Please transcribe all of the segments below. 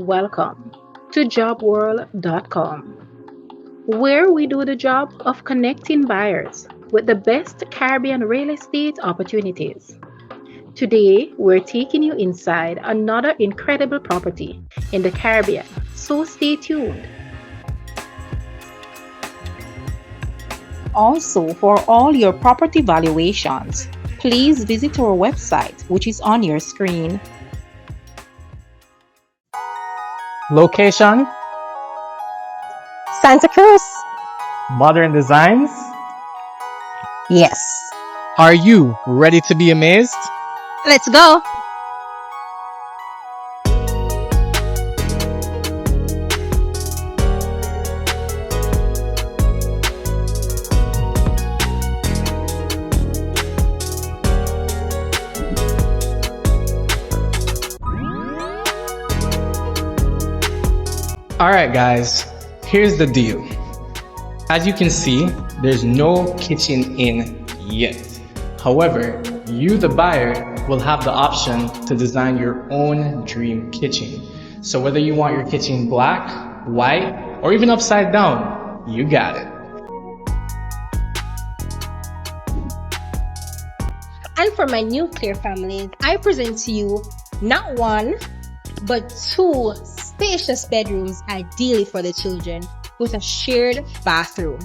Welcome to jobworld.com, where we do the job of connecting buyers with the best Caribbean real estate opportunities. Today, we're taking you inside another incredible property in the Caribbean, so stay tuned. Also, for all your property valuations, please visit our website, which is on your screen. Location, Santa Cruz. modern designs. Yes. Are you ready to be amazed? Let's go. Alright guys, here's the deal. As you can see, there's no kitchen in yet. However, you the buyer will have the option to design your own dream kitchen. So whether you want your kitchen black, white, or even upside down, you got it. And for my nuclear families, I present to you not one, but two spacious bedrooms ideally for the children with a shared bathroom.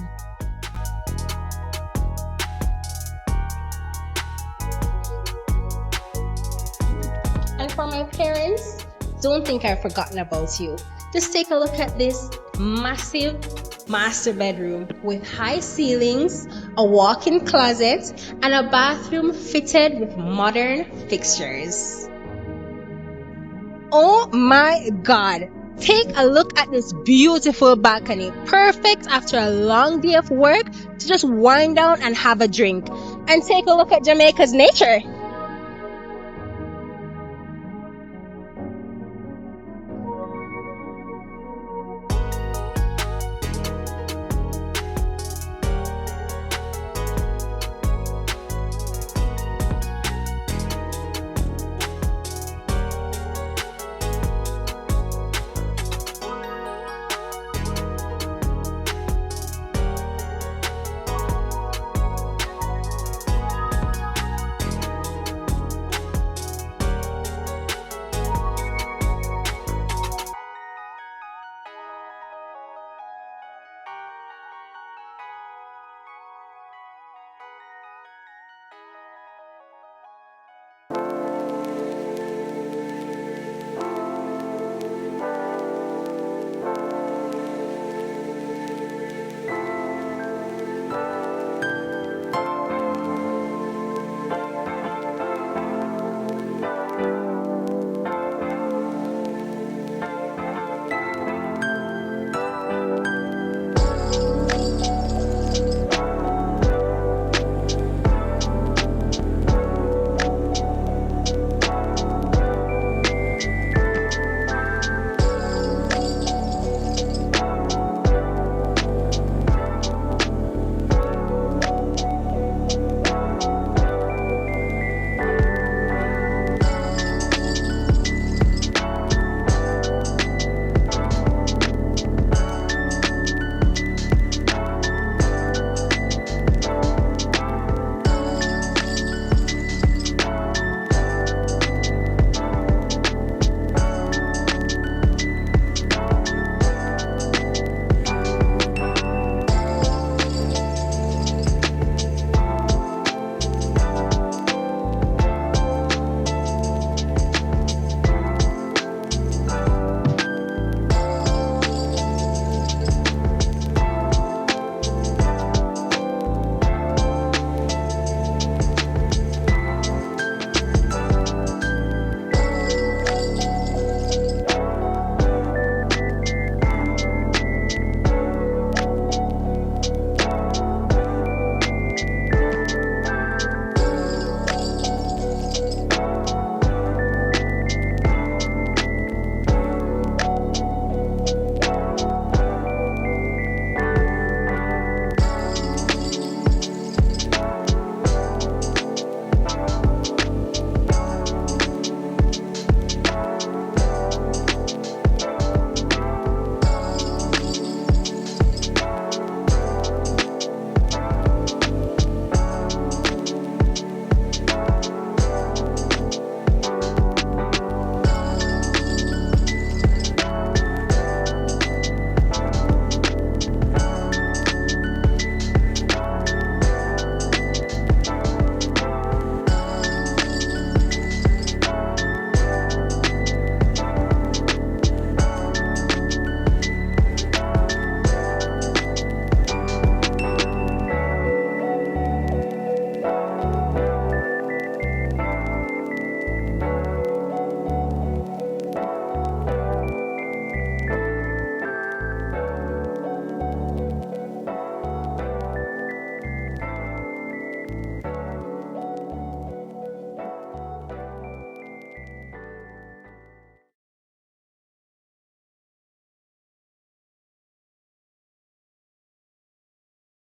And for my parents, don't think I've forgotten about you. Just take a look at this massive master bedroom with high ceilings, a walk-in closet, and a bathroom fitted with modern fixtures. Oh my God! Take a look at this beautiful balcony, perfect after a long day of work to just wind down and have a drink. And take a look at Jamaica's nature.